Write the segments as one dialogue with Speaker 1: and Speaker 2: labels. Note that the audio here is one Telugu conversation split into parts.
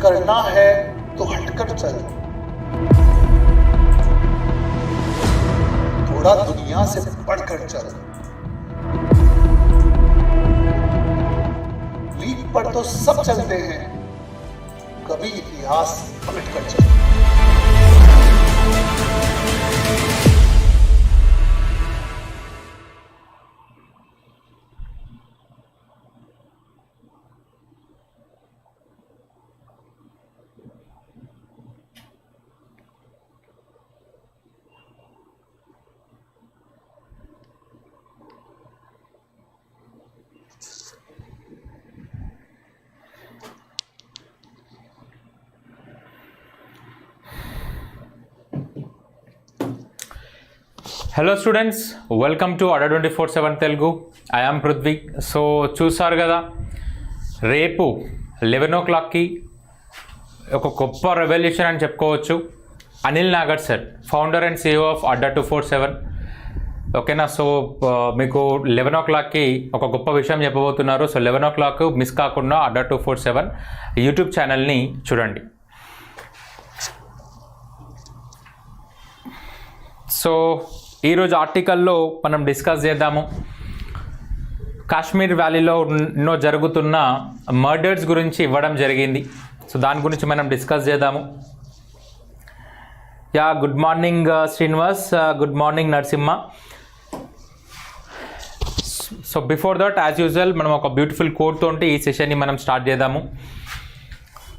Speaker 1: करना है तो हटकर चल, थोड़ा दुनिया से बढ़कर चल। लीक पर तो सब चलते हैं, कभी इतिहास पलट कर चल।
Speaker 2: హలో స్టూడెంట్స్, వెల్కమ్ టు అడా 24/7 Telugu. I am Prithvi. So చూసారు కదా, రేపు 11 o'clockకి ఒక గొప్ప రెవల్యూషన్ అని చెప్పుకోవచ్చు. Anil Nagar sir, founder and CEO of అడా 247. ఓకేనా? సో మీకు 11 o'clockకి ఒక గొప్ప విషయం చెప్పబోతున్నారు. సో 11 o'clock మిస్ కాకుండా అడా 247 యూట్యూబ్ ఛానల్ని చూడండి. సో ఈరోజు ఆర్టికల్లో మనం డిస్కస్ చేద్దాము కాశ్మీర్ వ్యాలీలో జరుగుతున్న మర్డర్స్ గురించి ఇవ్వడం జరిగింది. సో దాని గురించి మనం డిస్కస్ చేద్దాము. Yeah, good morning Srinivas, good morning Narasimha. So before that as usual మనం ఒక బ్యూటిఫుల్ కోట్ తోటి ఈ సెషన్ని మనం స్టార్ట్ చేద్దాము.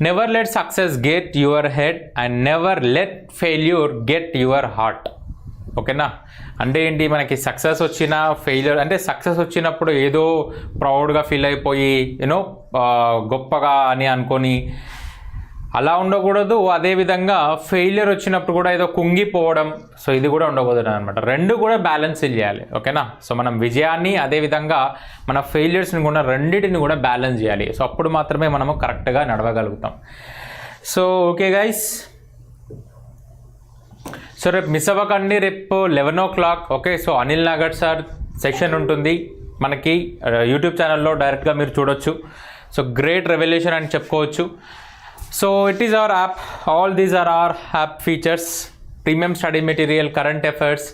Speaker 2: Never let success get your head and never let failure get your heart. ఓకేనా? అంటే ఏంటి, మనకి సక్సెస్ వచ్చిన ఫెయిల్యూర్ అంటే సక్సెస్ వచ్చినప్పుడు ఏదో ప్రౌడ్గా ఫీల్ అయిపోయి గొప్పగా అని అనుకొని అలా ఉండకూడదు. అదేవిధంగా ఫెయిల్యూర్ వచ్చినప్పుడు కూడా ఏదో కుంగిపోవడం, సో ఇది కూడా ఉండకూడదు అనమాట. రెండు కూడా బ్యాలెన్స్ చేయాలి. ఓకేనా? సో మనం విజయాన్ని అదేవిధంగా మన ఫెయిల్యూర్స్ని కూడా రెండింటిని కూడా బ్యాలెన్స్ చేయాలి. సో అప్పుడు మాత్రమే మనము కరెక్ట్గా నడవగలుగుతాం. సో ఓకే గైస్, సో రేపు మిస్ అవ్వకండి. రేపు 11 o'clock. Okay, so Anil Nagar sir session ఉంటుంది మనకి యూట్యూబ్ ఛానల్లో, డైరెక్ట్గా మీరు చూడొచ్చు. సో గ్రేట్ రెవల్యూషన్ అని చెప్పుకోవచ్చు. So it is our app. All these are our app features. Premium study material, current affairs,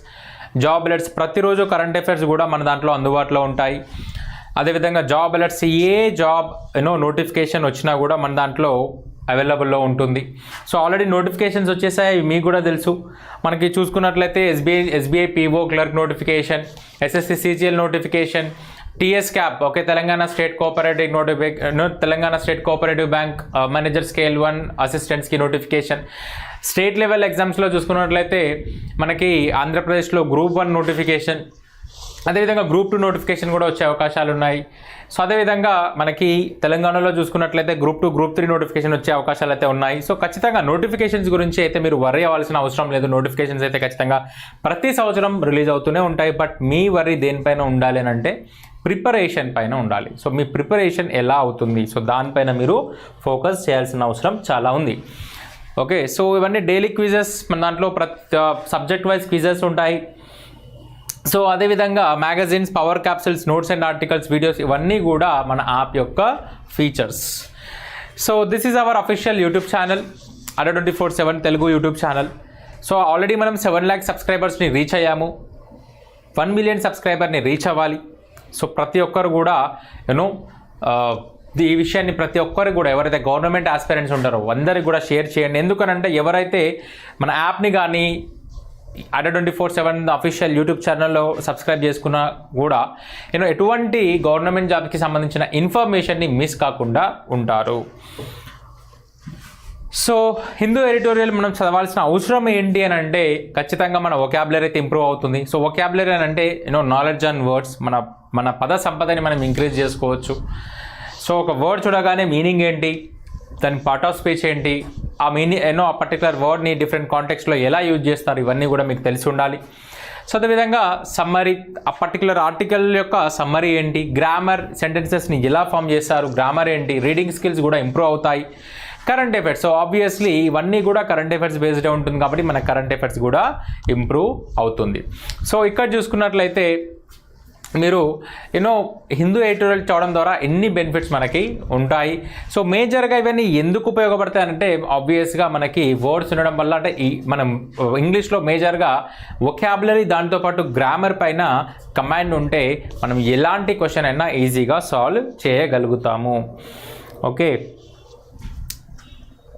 Speaker 2: job alerts, ప్రతిరోజు కరెంట్ అఫైర్స్ కూడా మన దాంట్లో అందుబాటులో ఉంటాయి. అదేవిధంగా జాబ్ అలర్ట్స్, ఏ జాబ్ నోటిఫికేషన్ వచ్చినా కూడా మన దాంట్లో అవైలబుల్లో ఉంటుంది. సో ఆల్రెడీ నోటిఫికేషన్స్ వచ్చేసాయి, మీకు కూడా తెలుసు. మనకి చూసుకున్నట్లయితే SBI PO clerk notification, SSC CGL notification, TS CAB, okay, Telangana state cooperative bank manager scale 1 అసిస్టెంట్స్కి నోటిఫికేషన్. స్టేట్ లెవెల్ ఎగ్జామ్స్లో చూసుకున్నట్లయితే మనకి ఆంధ్రప్రదేశ్లో గ్రూప్ 1 నోటిఫికేషన్, అదేవిధంగా గ్రూప్ 2 నోటిఫికేషన్ కూడా వచ్చే అవకాశాలు ఉన్నాయి. సో అదేవిధంగా మనకి తెలంగాణలో చూసుకున్నట్లయితే గ్రూప్ 2, గ్రూప్ 3 నోటిఫికేషన్ వచ్చే అవకాశాలు అయితే ఉన్నాయి. సో ఖచ్చితంగా నోటిఫికేషన్స్ గురించి అయితే మీరు వర్రీ అవ్వాల్సిన అవసరం లేదు. నోటిఫికేషన్స్ అయితే ఖచ్చితంగా ప్రతి సంవత్సరం రిలీజ్ అవుతూనే ఉంటాయి. బట్ మీ వర్రీ దేనిపైన ఉండాలి అని అంటే ప్రిపరేషన్ పైన ఉండాలి. సో మీ ప్రిపరేషన్ ఎలా అవుతుంది, సో దానిపైన మీరు ఫోకస్ చేయాల్సిన అవసరం చాలా ఉంది. ఓకే, సో ఇవన్నీ డైలీ క్విజెస్ మన దాంట్లో సబ్జెక్ట్ వైజ్ క్విజెస్ ఉంటాయి. సో అదేవిధంగా magazines, power capsules, notes and articles, videos, ఇవన్నీ కూడా మన యాప్ యొక్క features. So this is our official YouTube channel, అడా 24/7 Telugu YouTube channel. So already మనం 7 lakh సబ్స్క్రైబర్స్ని రీచ్ అయ్యాము. 1 million సబ్స్క్రైబర్ని రీచ్ అవ్వాలి. సో ప్రతి ఒక్కరు కూడా ఈ విషయాన్ని ప్రతి ఒక్కరికి కూడా, ఎవరైతే గవర్నమెంట్ ఆస్పిరెంట్స్ ఉంటారో అందరికి కూడా షేర్ చేయండి. ఎందుకనంటే ఎవరైతే మన యాప్ని కానీ అడా 24/7 అఫీషియల్ యూట్యూబ్ ఛానల్లో సబ్స్క్రైబ్ చేసుకున్నా కూడా ఎటువంటి గవర్నమెంట్ జాబ్కి సంబంధించిన ఇన్ఫర్మేషన్ని మిస్ కాకుండా ఉంటారు. సో హిందూ ఎడిటోరియల్ మనం చదవాల్సిన అవసరం ఏంటి అని అంటే ఖచ్చితంగా మన వొకాబులరీ అయితే ఇంప్రూవ్ అవుతుంది. సో వొకాబులరీ అని అంటే నాలెడ్జ్ అండ్ వర్డ్స్, మన పద సంపదని మనం ఇంక్రీజ్ చేసుకోవచ్చు. సో ఒక వర్డ్ చూడగానే మీనింగ్ ఏంటి, దాని పార్ట్ ఆఫ్ స్పీచ్ ఏంటి, ఆ మీనింగ్ ఆ పర్టికులర్ వర్డ్ని డిఫరెంట్ కాంటెక్స్ట్లో ఎలా యూజ్ చేస్తారు, ఇవన్నీ కూడా మీకు తెలిసి ఉండాలి. సో అదేవిధంగా సమ్మరీ, ఆ పర్టికులర్ ఆర్టికల్ యొక్క సమ్మరీ ఏంటి, గ్రామర్, సెంటెన్సెస్ని ఎలా ఫామ్ చేస్తారు, గ్రామర్ ఏంటి, రీడింగ్ స్కిల్స్ కూడా ఇంప్రూవ్ అవుతాయి. కరెంట్ అఫైర్స్, సో ఆబ్వియస్లీ ఇవన్నీ కూడా కరెంట్ అఫైర్స్ బేస్డ్ ఉంటుంది కాబట్టి మన కరెంట్ అఫైర్స్ కూడా ఇంప్రూవ్ అవుతుంది. సో ఇక్కడ చూసుకున్నట్లయితే మీరు హిందూ ఎడిటోరియల్ చదవడం ద్వారా ఎన్ని బెనిఫిట్స్ మనకి ఉంటాయి. సో మేజర్గా ఇవన్నీ ఎందుకు ఉపయోగపడతాయి అంటే ఆబ్వియస్గా మనకి వర్డ్స్ ఉండడం వల్ల, అంటే మనం ఇంగ్లీష్లో మేజర్గా వొకాబులరీ దాంతోపాటు గ్రామర్ పైన కమాండ్ ఉంటే మనం ఎలాంటి క్వశ్చన్ అయినా ఈజీగా సాల్వ్ చేయగలుగుతాము. ఓకే,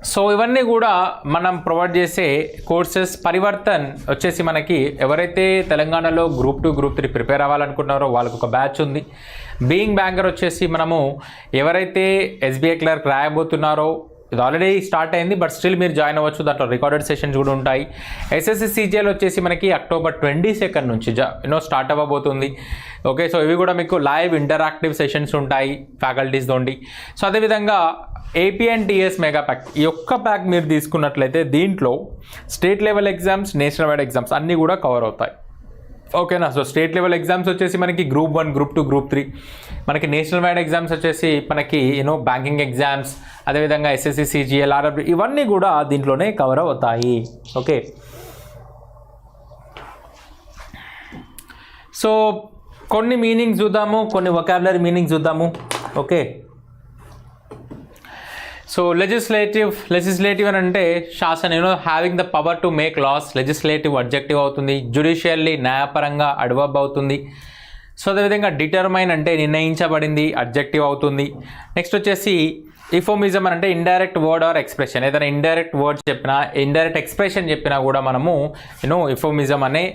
Speaker 2: సో ఇవన్నీ కూడా మనం ప్రొవైడ్ చేసే కోర్సెస్. పరివర్తన్ వచ్చేసి మనకి ఎవరైతే తెలంగాణలో గ్రూప్ 2 గ్రూప్ 3 ప్రిపేర్ అవ్వాలనుకుంటున్నారో వాళ్ళకు ఒక బ్యాచ్ ఉంది. బీయింగ్ బ్యాంకర్ వచ్చేసి మనము ఎవరైతే ఎస్బీఐ క్లర్క్ రాయబోతున్నారో ఇది ఆల్రెడీ స్టార్ట్ అయింది, బట్ స్టిల్ మీరు జాయిన్ అవ్వచ్చు. దాంట్లో రికార్డెడ్ సెషన్స్ కూడా ఉంటాయి. ఎస్ఎస్సి సిజిఎల్ వచ్చేసి మనకి అక్టోబర్ 22 నుంచి స్టార్ట్ అవ్వబోతుంది. ఓకే, సో ఇవి కూడా మీకు లైవ్ ఇంటరాక్టివ్ సెషన్స్ ఉంటాయి ఫ్యాకల్టీస్ తోండి. సో అదేవిధంగా ఏపీ అండ్ టీఎస్ మెగాప్యాక్ ఈ ఒక్క ప్యాక్ మీరు తీసుకున్నట్లయితే దీంట్లో state level exams, national wide exams అన్నీ కూడా కవర్ అవుతాయి. ఓకేనా, సో స్టేట్ లెవెల్ ఎగ్జామ్స్ వచ్చేసి మనకి గ్రూప్ 1, గ్రూప్ 2, గ్రూప్ 3, మనకి నేషనల్ వైడ్ ఎగ్జామ్స్ వచ్చేసి మనకి బ్యాంకింగ్ ఎగ్జామ్స్, అదేవిధంగా ఎస్ఎస్సి సిజిఎల్, ఆర్ఆర్బి ఇవన్నీ కూడా దీంట్లోనే కవర్ అవుతాయి. ఓకే, సో కొన్ని మీనింగ్స్ చూద్దాము, కొన్ని వొకాబులరీ మీనింగ్స్ చూద్దాము. ఓకే, సో లెజిస్లేటివ్ అని అంటే శాసన, having the power to make laws. Legislative adjective అవుతుంది. జ్యుడిషియల్లీ న్యాయపరంగా అడ్వర్బ్ అవుతుంది. సో అదేవిధంగా డిటర్మైన్ అంటే నిర్ణయించబడింది, అడ్జెక్టివ్ అవుతుంది. నెక్స్ట్ వచ్చేసి ఇఫోమిజం అని అంటే ఇండైరెక్ట్ వర్డ్ ఆర్ ఎక్స్ప్రెషన్. ఏదైనా ఇండైరెక్ట్ వర్డ్ చెప్పినా, ఇండైరెక్ట్ ఎక్స్ప్రెషన్ చెప్పినా కూడా మనము ఇఫోమిజం అనే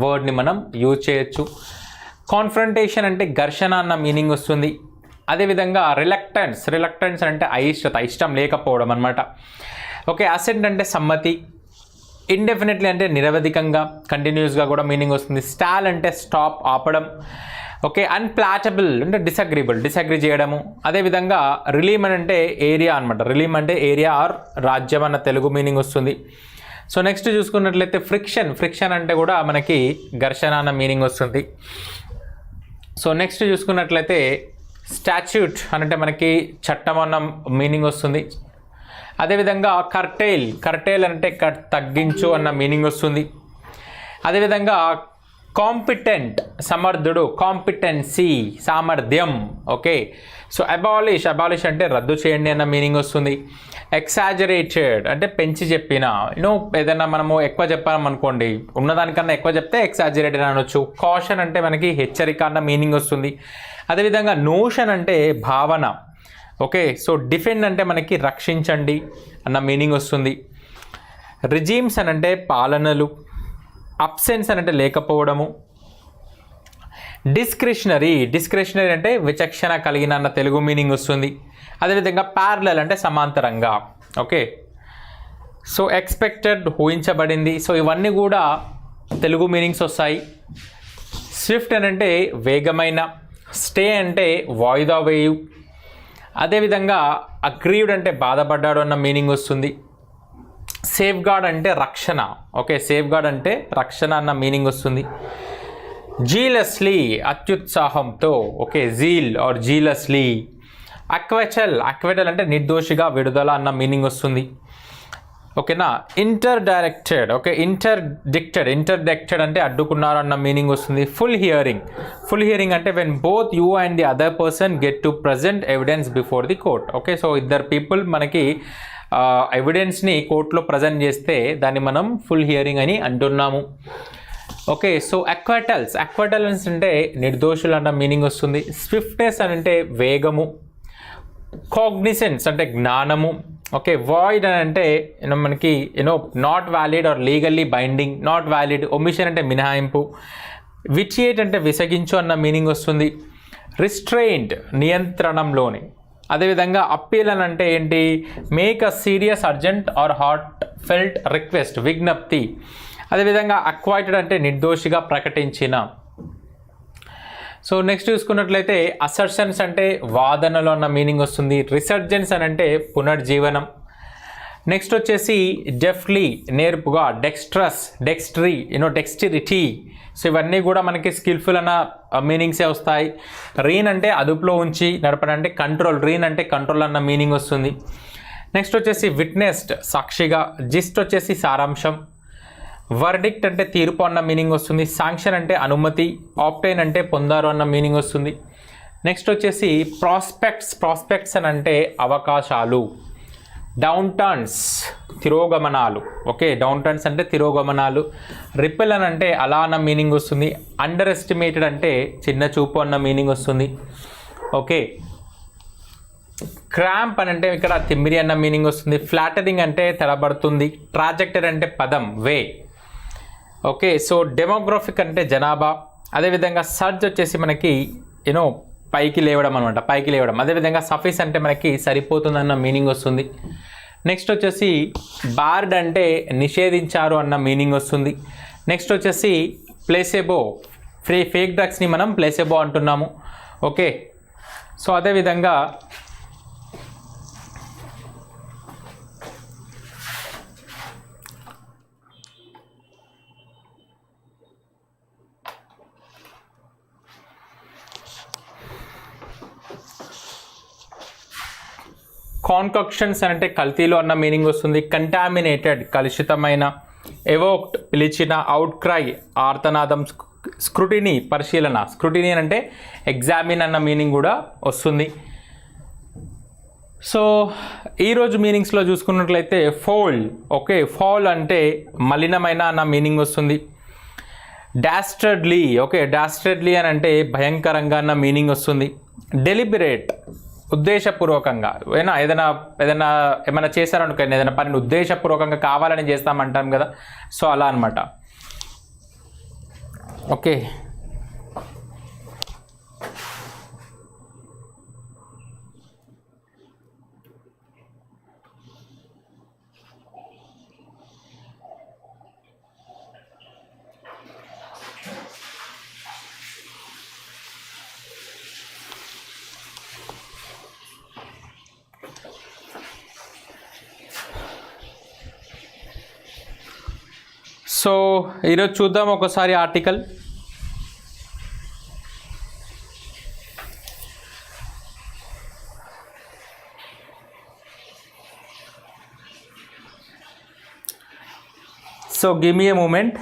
Speaker 2: వర్డ్ని మనం యూజ్ చేయొచ్చు. కాన్ఫ్రంటేషన్ అంటే ఘర్షణ అన్న మీనింగ్ వస్తుంది. అదేవిధంగా రిలక్టెన్స్ అంటే అయిష్టత, ఇష్టం లేకపోవడం అనమాట. ఓకే, అసెంట్ అంటే సమ్మతి. ఇండెఫినెట్లీ అంటే నిరవధికంగా, కంటిన్యూస్గా కూడా మీనింగ్ వస్తుంది. స్టాల్ అంటే స్టాప్, ఆపడం. ఓకే, అన్ప్లాటబుల్ అంటే డిసగ్రీ చేయడము. అదేవిధంగా రిలీమ్ అంటే ఏరియా అనమాట. రిలీమ్ అంటే ఏరియా ఆర్ రాజ్యం అన్న తెలుగు మీనింగ్ వస్తుంది. సో నెక్స్ట్ చూసుకున్నట్లయితే ఫ్రిక్షన్ అంటే కూడా మనకి ఘర్షణ అన్న మీనింగ్ వస్తుంది. సో నెక్స్ట్ చూసుకున్నట్లయితే స్టాచ్యూట్ అంటే మనకి చట్టం అన్న మీనింగ్ వస్తుంది. అదేవిధంగా కర్టైల్ అంటే తగ్గించు అన్న మీనింగ్ వస్తుంది. అదేవిధంగా కాంపిటెంట్ సమర్థుడు, కాంపిటెన్సీ సామర్థ్యం. ఓకే, సో అబాలిష్ అంటే రద్దు చేయండి అన్న మీనింగ్ వస్తుంది. ఎక్సాజరేటెడ్ అంటే పెంచి చెప్పిన, ఏదైనా మనము ఎక్కువ చెప్పామనుకోండి, ఉన్నదానికన్నా ఎక్కువ చెప్తే ఎక్సాజరేటెడ్ అనొచ్చు. కాషన్ అంటే మనకి హెచ్చరిక అన్న మీనింగ్ వస్తుంది. అదేవిధంగా నోషన్ అంటే భావన. ఓకే, సో డిఫెండ్ అంటే మనకి రక్షించండి అన్న మీనింగ్ వస్తుంది. రిజీమ్స్ అని అంటే పాలనలు. అబ్సెన్స్ అని అంటే లేకపోవడము. డిస్క్రిషనరీ అంటే విచక్షణ కలిగిన అన్న తెలుగు మీనింగ్ వస్తుంది. అదేవిధంగా ప్యారలల్ అంటే సమాంతరంగా. ఓకే, సో ఎక్స్పెక్టెడ్ ఊహించబడింది. సో ఇవన్నీ కూడా తెలుగు మీనింగ్స్ వస్తాయి. స్విఫ్ట్ అని అంటే వేగమైన. స్టే అంటే వాయిదా వేయు. అదేవిధంగా అగ్రీవ్డ్ అంటే బాధపడ్డాడు అన్న మీనింగ్ వస్తుంది. సేఫ్ గార్డ్ అంటే రక్షణ. ఓకే, సేఫ్ గార్డ్ అంటే రక్షణ అన్న మీనింగ్ వస్తుంది. జీలస్లీ అత్యుత్సాహంతో. Okay, zeal or zealously. Acquittal అంటే నిర్దోషిగా విడుదల అన్న మీనింగ్ వస్తుంది. ఓకేనా. ఇంటర్డైరెక్టెడ్. ఓకే, ఇంటర్డెక్టెడ్ అంటే అడ్డుకున్నారు అన్న మీనింగ్ వస్తుంది. ఫుల్ హియరింగ్ అంటే when both you and the other person get to present evidence before the court. Okay, so ఇద్దరు పీపుల్ మనకి ఎవిడెన్స్ని కోర్టులో ప్రజెంట్ చేస్తే దాన్ని మనం ఫుల్ హియరింగ్ అని అంటున్నాము. ఓకే, సో అక్వాటల్స్ అంటే నిర్దోషులు అన్న మీనింగ్ వస్తుంది. స్విఫ్ట్నెస్ అని అంటే వేగము. కాగ్నిసెన్స్ అంటే జ్ఞానము. ఓకే, వాయిడ్ అని అంటే మనకి not valid or legally binding, not valid. Omission అంటే మినహాయింపు. విటియేట్ అంటే విసగించు అన్న మీనింగ్ వస్తుంది. రిస్ట్రెయింట్ నియంత్రణంలోని. అదేవిధంగా అప్పీల్ అని అంటే ఏంటి? Make a serious urgent or heartfelt request, విజ్ఞప్తి. అదేవిధంగా అక్వైటెడ్ అంటే నిర్దోషిగా ప్రకటించిన. సో నెక్స్ట్ చూసుకున్నట్లయితే అసర్షన్స్ అంటే వాదనలు అన్న మీనింగ్ వస్తుంది. రిసర్జెన్స్ అని అంటే పునర్జీవనం. నెక్స్ట్ వచ్చేసి డెఫ్లీ నేర్పుగా. డెక్స్టరిటీ. సో ఇవన్నీ కూడా మనకి స్కిల్ఫుల్ అన్న మీనింగ్సే వస్తాయి. రీన్ అంటే అదుపులో ఉంచి నడపడం అంటే కంట్రోల్. రీన్ అంటే కంట్రోల్ అన్న మీనింగ్ వస్తుంది. నెక్స్ట్ వచ్చేసి విట్నెస్డ్ సాక్షిగా. జిస్ట్ వచ్చేసి సారాంశం. వర్డిక్ట్ అంటే తీర్పు అన్న మీనింగ్ వస్తుంది. శాంక్షన్ అంటే అనుమతి. ఆప్టైన్ అంటే పొందారు అన్న మీనింగ్ వస్తుంది. నెక్స్ట్ వచ్చేసి ప్రాస్పెక్ట్స్ అని అంటే అవకాశాలు. డౌన్ టర్న్స్ తిరోగమనాలు. ఓకే, డౌన్ టర్న్స్ అంటే తిరోగమనాలు. రిపెల్ అని అంటే అలా అన్న మీనింగ్ వస్తుంది. అండర్ ఎస్టిమేటెడ్ అంటే చిన్న చూపు అన్న మీనింగ్ వస్తుంది. ఓకే, క్రాంప్ అని అంటే ఇక్కడ తిమ్మిరి అన్న మీనింగ్ వస్తుంది. ఫ్లాటరింగ్ అంటే తెరబడుతుంది. ట్రాజెక్టరీ అంటే పదం, వే. ఓకే, సో డెమోగ్రఫిక్ అంటే జనాభా. అదేవిధంగా సర్జ్ వచ్చేసి మనకి పైకి లేవడం అనమాట, పైకి లేవడం. అదేవిధంగా సఫిస్ అంటే మనకి సరిపోతుందన్న మీనింగ్ వస్తుంది. నెక్స్ట్ వచ్చేసి బార్డ్ అంటే నిషేధించారు అన్న మీనింగ్ వస్తుంది. నెక్స్ట్ వచ్చేసి ప్లేసెబో, ఫేక్ డ్రగ్స్ని మనం ప్లేసెబో అంటున్నాము. ఓకే, సో అదేవిధంగా కాన్కక్షన్స్ అంటే కల్తీలు అన్న మీనింగ్ వస్తుంది. కంటామినేటెడ్ కలుషితమైన. ఎవోక్డ్ పిలిచిన. అవుట్ క్రై ఆర్తనాదం. స్క్రూటినీ పరిశీలన. స్క్రూటినీ అంటే ఎగ్జామిన్ అన్న మీనింగ్ కూడా వస్తుంది. సో ఈరోజు మీనింగ్స్లో చూసుకున్నట్లయితే ఫౌల్. ఓకే, ఫౌల్ అంటే మలినమైన అన్న మీనింగ్ వస్తుంది. డాస్టర్డ్లీ. ఓకే, డాస్టర్డ్లీ అని అంటే భయంకరంగా అన్న మీనింగ్ వస్తుంది. డెలిబరేట్ ఉద్దేశపూర్వకంగా. ఏమైనా చేశారనుకోండి, ఏదైనా పనిని ఉద్దేశపూర్వకంగా కావాలని చేస్తామంటాం కదా, సో అలా అనమాట. ఓకే, సో ఈరోజు చూద్దాం ఒకసారి ఆర్టికల్. సో గివ్ మీ ఏ మూమెంట్.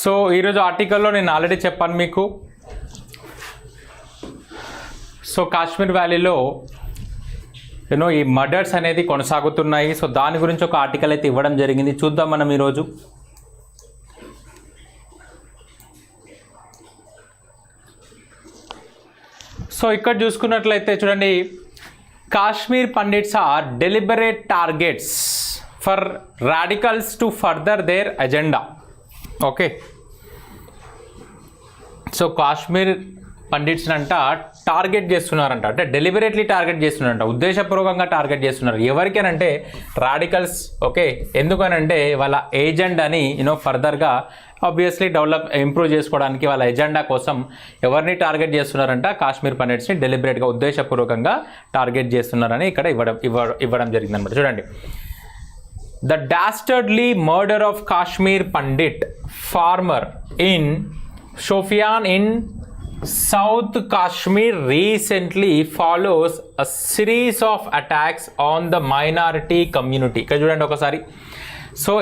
Speaker 2: సో ఈరోజు ఆర్టికల్లో నేను ఆల్రెడీ చెప్పాను మీకు. సో కాశ్మీర్ వ్యాలీలో ఈ మర్డర్స్ అనేది కొనసాగుతున్నాయి. సో దాని గురించి ఒక ఆర్టికల్ అయితే ఇవ్వడం జరిగింది, చూద్దాం మనం ఈరోజు. సో ఇక్కడ చూసుకున్నట్లయితే చూడండి, Kashmir Pandits are deliberate targets for radicals to further their agenda. Okay, so Kashmir పండిట్స్ని టార్గెట్ చేస్తున్నారంట, అంటే డెలిబరేట్లీ టార్గెట్ చేస్తున్నారంట, ఉద్దేశపూర్వకంగా టార్గెట్ చేస్తున్నారు. ఎవరికేనంటే రాడికల్స్. ఓకే, ఎందుకనంటే వాళ్ళ ఏజెండాని ఫర్దర్గా ఆబ్వియస్లీ ఇంప్రూవ్ చేసుకోవడానికి వాళ్ళ ఎజెండా కోసం ఎవరిని టార్గెట్ చేస్తున్నారంట, కాశ్మీర్ పండిట్స్ని డెలిబరేట్గా ఉద్దేశపూర్వకంగా టార్గెట్ చేస్తున్నారని ఇక్కడ ఇవ్వడం జరిగిందనమాట. చూడండి, the dastardly murder of Kashmir Pandit farmer in Shopian in South Kashmir recently follows a series of attacks on the minority community. ఇక్కడ చూడండి ఒకసారి. సో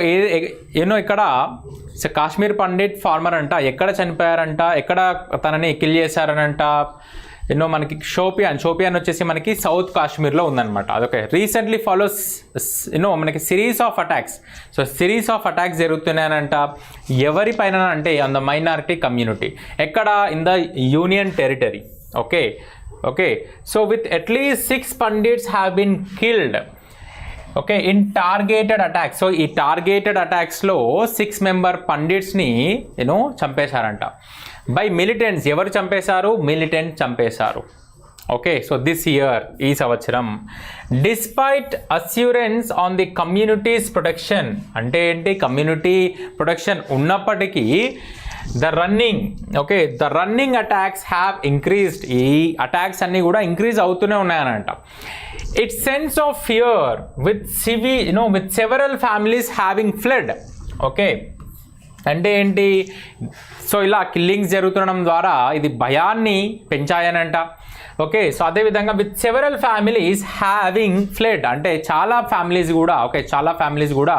Speaker 2: ఇక్కడ కాశ్మీర్ పండిట్ ఫార్మర్ అంట, ఎక్కడ చనిపోయారంట, ఎక్కడ తనని కిల్ చేశారనంట, మనకి షోపియాన్ వచ్చేసి మనకి సౌత్ కాశ్మీర్లో ఉందన్నమాట. అదొకే రీసెంట్లీ ఫాలోస్ మనకి series of attacks. So series of attacks జరుగుతున్నాయనంట ఎవరిపైన అంటే ఆన్ ద మైనారిటీ కమ్యూనిటీ. ఎక్కడ? In the union territory. Okay so with at least 6 Pandits have been killed in targeted attacks. So ఈ టార్గెటెడ్ అటాక్స్లో 6 మెంబర్ పండిట్స్ని చంపేశారంట బై మిలిటెంట్స్. ఎవరు చంపేశారు? మిలిటెంట్ చంపేశారు. సో దిస్ ఇయర్, ఈ సంవత్సరం, despite assurance on the community's protection. అంటే ఏంటి? కమ్యూనిటీ ప్రొటెక్షన్ ఉన్నప్పటికీ the running attacks have increased. ఈ అటాక్స్ అన్నీ కూడా ఇంక్రీజ్ అవుతూనే ఉన్నాయనంట. It's sense of fear with several families having fled. అంటే ఏంటి? సో ఇలా కిల్లింగ్స్ జరుగుతుండడం ద్వారా ఇది భయాన్ని పెంచాయనంట. సో అదేవిధంగా with several families having fled అంటే చాలా ఫ్యామిలీస్ కూడా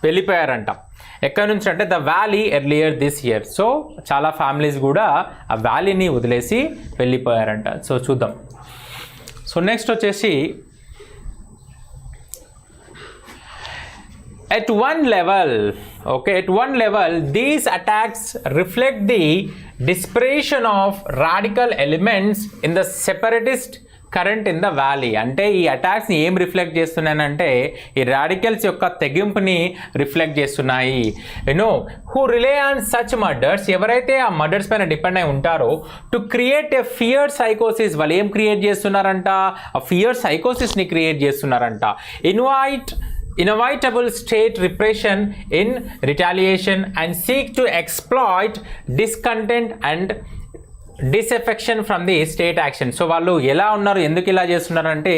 Speaker 2: వెళ్ళిపోయారంట. ఎక్కడి నుంచి అంటే the valley earlier this year. So చాలా ఫ్యామిలీస్ కూడా ఆ వ్యాలీని వదిలేసి వెళ్ళిపోయారంట. సో చూద్దాం. సో నెక్స్ట్ వచ్చేసి at one level these attacks reflect the desperation of radical elements in the separatist current in the valley. అంటే ఈ అటాక్స్ని ఏం రిఫ్లెక్ట్ చేస్తున్నానంటే ఈ రాడికల్స్ యొక్క తెగింపుని రిఫ్లెక్ట్ చేస్తున్నాయి. Who relay on such murders. ఎవరైతే ఆ మర్డర్స్ పైన డిపెండ్ అయి ఉంటారో టు క్రియేట్ ఎ ఫియర్ సైకోసిస్. వాళ్ళు ఏం క్రియేట్ చేస్తున్నారంట? ఆ ఫియర్ సైకోసిస్ని క్రియేట్ చేస్తున్నారంట. inevitable state repression in retaliation and seek to exploit discontent and disaffection from the state action. So వాళ్ళు ఎలా ఉన్నారు, ఎందుకు ఇలా చేస్తున్నారు అంటే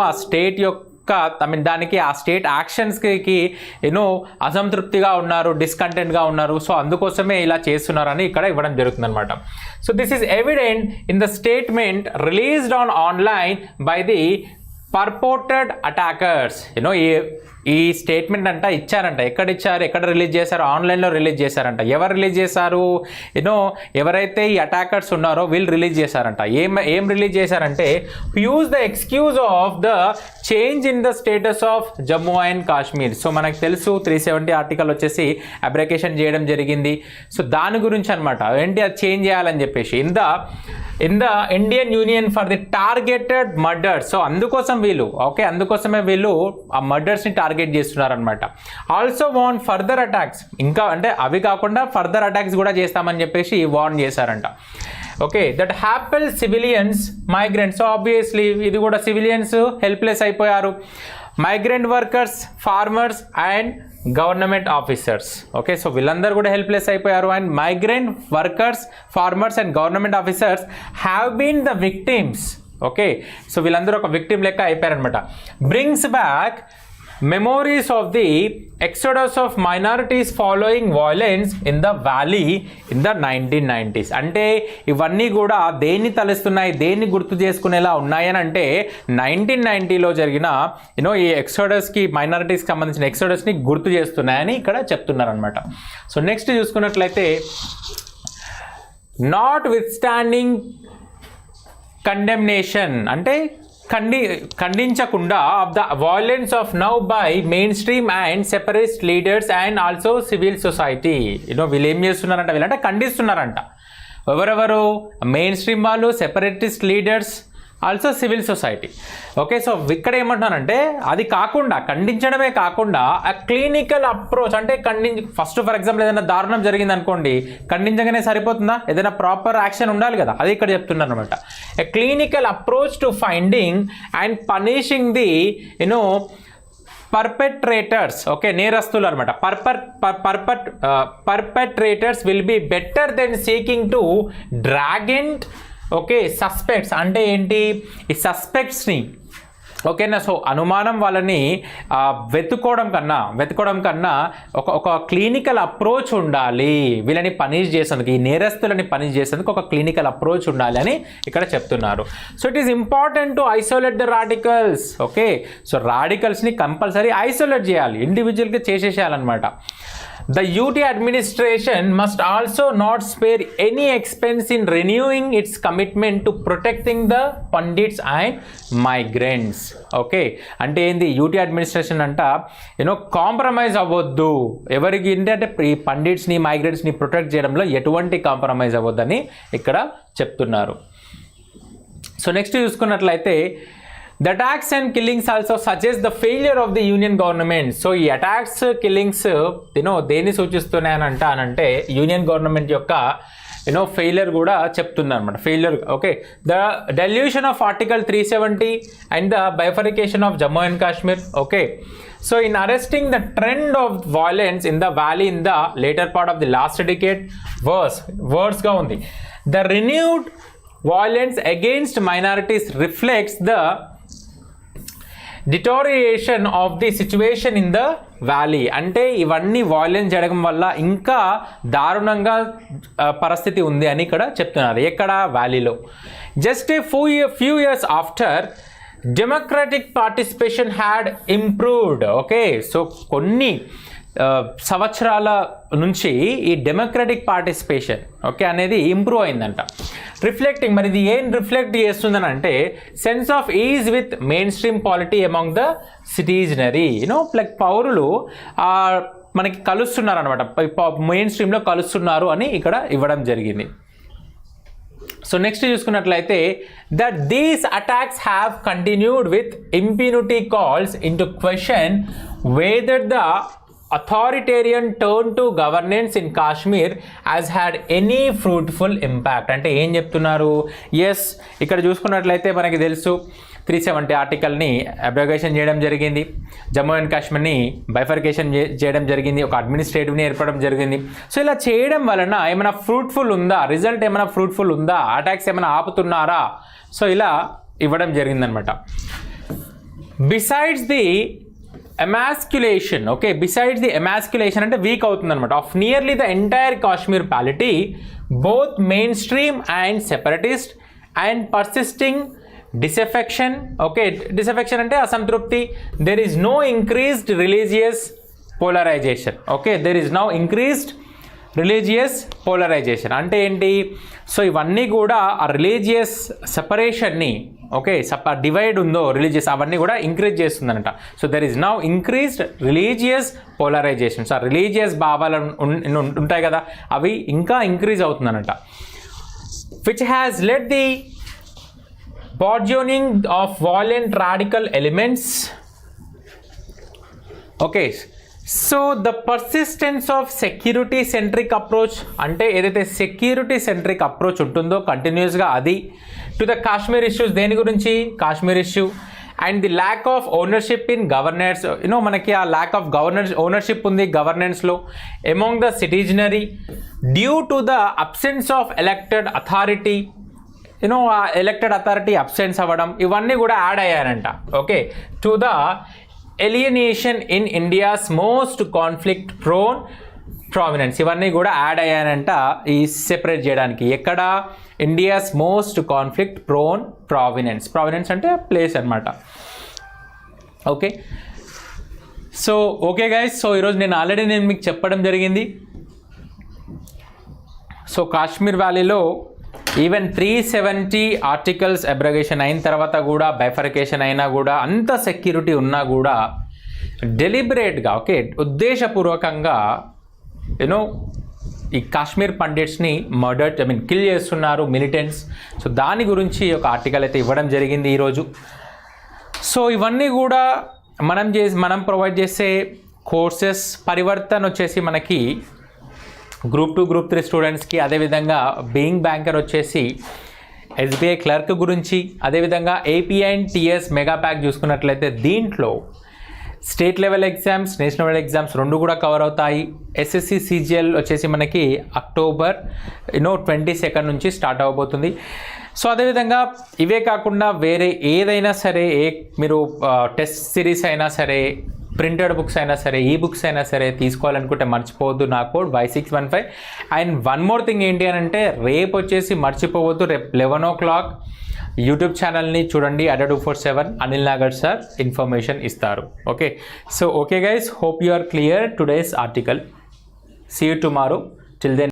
Speaker 2: ఆ స్టేట్ యొక్క దానికి ఆ స్టేట్ యాక్షన్స్కి అసంతృప్తిగా ఉన్నారు, డిస్కంటెంట్గా ఉన్నారు. సో అందుకోసమే ఇలా చేస్తున్నారని ఇక్కడ ఇవ్వడం జరుగుతుంది అనమాట. So this is evident in the statement released online by the purported attackers. ఈ స్టేట్మెంట్ అంట ఇచ్చారంట. ఎక్కడ రిలీజ్ చేశారు? ఆన్లైన్లో రిలీజ్ చేశారంట. ఎవరు రిలీజ్ చేశారు? ఎవరైతే ఈ అటాకర్స్ ఉన్నారో వీళ్ళు రిలీజ్ చేశారంట. ఏం రిలీజ్ చేశారంటే use the excuse of the change in the status of Jammu and Kashmir. So మనకు తెలుసు 370 ఆర్టికల్ వచ్చేసి అబ్రికేషన్ చేయడం జరిగింది. సో దాని గురించి అనమాట. ఏంటి అది చేంజ్ చేయాలని చెప్పేసి in the Indian union for the targeted murders. So అందుకోసమే వీళ్ళు ఆ మర్డర్స్ని టార్గెట్ చేస్తున్నారనమాట. Also warn further attacks. ఇంకా అంటే అవి కాకుండా ఫర్దర్ అటాక్స్ కూడా చేస్తామని చెప్పేసి వార్న్ చేశారంట. That hapless civilians migrants. So obviously ఇది కూడా సివిలియన్స్ హెల్ప్లెస్ అయిపోయారు. Migrant workers, farmers and government officers. So వీళ్ళందరూ కూడా హెల్ప్లెస్ అయిపోయారు. And migrant workers, farmers and government officers have been the victims. So వీళ్ళందరూ ఒక విక్టిమ్ లెక్క అయిపోయారనమాట. Brings back memories of the exodus of minorities following violence in the valley in the 1990s. అంటే ఇవన్నీ కూడా దేన్ని తలుస్తున్నాయి, దేన్ని గుర్తు చేసుకునేలా ఉన్నాయని అంటే 1990లో జరిగిన ఈ ఎక్సోడస్కి, మైనారిటీస్కి సంబంధించిన ఎక్సోడస్ని గుర్తు చేస్తున్నాయని ఇక్కడ చెప్తున్నారనమాట. సో నెక్స్ట్ చూసుకున్నట్లయితే నాట్ విత్ స్టాండింగ్ కండెమ్నేషన్ అంటే ఖండించకుండా of the violence of now by mainstream and separate leaders and also civil society. వీళ్ళు ఏం చేస్తున్నారంట? వీళ్ళంటే ఖండిస్తున్నారంట. ఎవరెవరు? మెయిన్ స్ట్రీమ్ వాళ్ళు, separatist leaders, also civil society. So ఇక్కడ ఏమంటున్నానంటే అది కాకుండా, ఖండించడమే కాకుండా ఆ క్లినికల్ అప్రోచ్ అంటే ఫస్ట్ ఫర్ ఎగ్జాంపుల్ ఏదైనా దారుణం జరిగింది అనుకోండి, ఖండించగానే సరిపోతుందా? ఏదైనా ప్రాపర్ యాక్షన్ ఉండాలి కదా, అది ఇక్కడ చెప్తున్నారు అనమాట. A clinical approach to finding and punishing the perpetrators. నేరస్తులు అనమాట. Perpetrators will be better than seeking to dragnet suspects. అంటే ఏంటి? ఈ సస్పెక్ట్స్ని సో అనుమానం వాళ్ళని వెతుకోవడం కన్నా ఒక క్లినికల్ అప్రోచ్ ఉండాలి. వీళ్ళని పనిష్ చేసేందుకు, ఈ నేరస్తులని పనిష్ చేసేందుకు ఒక క్లినికల్ అప్రోచ్ ఉండాలి అని ఇక్కడ చెప్తున్నారు. So it is important to isolate the radicals. So రాడికల్స్ని కంపల్సరీ ఐసోలేట్ చేయాలి, ఇండివిజువల్గా చేసేసేయాలన్నమాట. The UT administration must also not spare any expense in renewing its commitment to protecting the pandits and migrants. Okay, అంటే ఏంది యూటీ అడ్మినిస్ట్రేషన్ అంట కాంప్రమైజ్ అవ్వద్దు, ఎవరికి ఏంటంటే ఈ పండిట్స్ని మైగ్రెంట్స్ని ప్రొటెక్ట్ చేయడంలో ఎటువంటి కాంప్రమైజ్ అవ్వద్దని ఇక్కడ చెప్తున్నారు. సో నెక్స్ట్ చూసుకున్నట్లయితే the attacks and killings also suggest the failure of the union government. So ఈ అటాక్స్ కిల్లింగ్స్ దేన్ని సూచిస్తున్నాయనంట అనంటే యూనియన్ గవర్నమెంట్ యొక్క ఫెయిలియర్ కూడా చెప్తుంది అనమాట. Failure. Okay, the dilution of Article 370 and the bifurcation of Jammu and Kashmir. Okay, so in arresting the trend of violence in the valley in the later part of the last decade వర్స్గా ఉంది. The renewed violence against minorities reflects the deterioration of the situation in the valley. అంటే ఇవన్నీ వాయిలెన్స్ జరగడం వల్ల ఇంకా దారుణంగా పరిస్థితి ఉంది అని ఇక్కడ చెప్తున్నారు. ఎక్కడ? వ్యాలీలో. Just a few years after democratic participation had improved. Okay, so కొన్ని సంవత్సరాల నుంచి ఈ డెమోక్రటిక్ పార్టిసిపేషన్ అనేది ఇంప్రూవ్ అయిందంట. రిఫ్లెక్టింగ్, మరి ఇది ఏం రిఫ్లెక్ట్ చేస్తుందని అంటే sense of is with mainstream polity among the citizenry. Like పౌరులు మనకి కలుస్తున్నారు అనమాట, మెయిన్ స్ట్రీమ్లో కలుస్తున్నారు అని ఇక్కడ ఇవ్వడం జరిగింది. సో నెక్స్ట్ చూసుకున్నట్లయితే that these attacks have continued with impunity calls in to question whether the authoritarian turn to governance in Kashmir has had any fruitful impact. అంటే ఏం చెప్తున్నారు? ఎస్, ఇక్కడ చూసుకున్నట్లయితే మనకి తెలుసు 370 ఆర్టికల్ని అబ్రోగేషన్ చేయడం జరిగింది, జమ్మూ అండ్ కాశ్మీర్ని బైఫర్కేషన్ చేయడం జరిగింది, ఒక అడ్మినిస్ట్రేటివ్ని ఏర్పడడం జరిగింది. సో ఇలా చేయడం వలన ఏమైనా ఫ్రూట్ఫుల్ ఉందా, రిజల్ట్ ఏమైనా ఫ్రూట్ఫుల్ ఉందా, అటాక్స్ ఏమైనా ఆపుతున్నారా? సో ఇలా ఇవ్వడం జరిగిందనమాట. Besides the emasculation, okay, besides the emasculation అంటే వీక్ అవుతుంది అనమాట, of nearly the entire Kashmir polity, both mainstream and separatist and persisting disaffection. Okay, disaffection అంటే అసంతృప్తి. There is no increased religious polarisation. Okay, there is now increased religious polarisation అంటే ఏంటి? సో ఇవన్నీ కూడా ఆ రిలీజియస్ సెపరేషన్ని, ఓకే, డివైడ్ ఉందో రిలీజియస్, అవన్నీ కూడా ఇంక్రీజ్ చేస్తుందనట. So there is now increased religious polarisation. So religious భావాలు ఉంటాయి కదా, అవి ఇంకా ఇంక్రీజ్ అవుతుందనట. Which has led the burgeoning of violent radical elements. Okay, so the persistence of security centric approach అంటే ఏదైతే సెక్యూరిటీ సెంట్రిక్ అప్రోచ్ ఉంటుందో కంటిన్యూస్గా అది టు ద కాశ్మీర్ ఇష్యూస్, దేని గురించి? Kashmir issue. And the lack of ownership in governance, మనకి ఆ ల్యాక్ ఆఫ్ ఓనర్షిప్ ఉంది గవర్నెన్స్లో among the citizenry due to the absence of elected authority. ఆ ఎలక్టెడ్ అథారిటీ అబ్సెన్స్ అవ్వడం, ఇవన్నీ కూడా యాడ్ అయ్యారంట. Okay, to the alienation in India's most conflict prone provinces, ఇవన్నీ కూడా యాడ్ అయ్యారంట ఈ సెపరేట్ చేయడానికి. ఎక్కడ? India's most conflict prone provinces. Provinces అంటే ప్లేస్ అనమాట. Okay, so okay guys, so ఈరోజు నేను మీకు చెప్పడం జరిగింది. సో కాశ్మీర్ వ్యాలీలో ఈవెన్ 370 ఆర్టికల్స్ అబ్రగేషన్ అయిన తర్వాత కూడా, బైఫర్కేషన్ అయినా కూడా, అంత సెక్యూరిటీ ఉన్నా కూడా డెలిబరేట్గా, ఓకే, ఉద్దేశపూర్వకంగా ఈ కాశ్మీర్ పండిట్స్ని కిల్ చేస్తున్నారు మిలిటెంట్స్. సో దాని గురించి ఒక ఆర్టికల్ అయితే ఇవ్వడం జరిగింది ఈరోజు. సో ఇవన్నీ కూడా మనం ప్రొవైడ్ చేసే కోర్సెస్. పరివర్తన వచ్చేసి మనకి గ్రూప్ 2, గ్రూప్ 3 స్టూడెంట్స్కి, అదేవిధంగా బీయింగ్ బ్యాంకర్ వచ్చేసి ఎస్బీఐ క్లర్క్ గురించి, అదేవిధంగా ఏపీ అండ్ టీఎస్ మెగాప్యాక్ చూసుకున్నట్లయితే దీంట్లో state level exams, national level exams రెండు కూడా కవర్ అవుతాయి. ఎస్ఎస్సి సిజిఎల్ వచ్చేసి మనకి అక్టోబర్ 22 నుంచి స్టార్ట్ అవ్వబోతుంది. సో అదేవిధంగా ఇవే కాకుండా వేరే ఏదైనా సరే, మీరు టెస్ట్ సిరీస్ అయినా సరే, ప్రింటెడ్ బుక్స్ అయినా సరే, ఈ బుక్స్ అయినా సరే తీసుకోవాలనుకుంటే మర్చిపోవద్దు నా code Y615. And one more thing ఏంటి అని అంటే, రేపు వచ్చేసి మర్చిపోవద్దు, రేపు 11 o'clock యూట్యూబ్ ఛానల్ని చూడండి. ADA247 Anil Nagar sir information ఇస్తారు. Okay, so okay guys, hope you are clear today's article. See you tomorrow. Till then.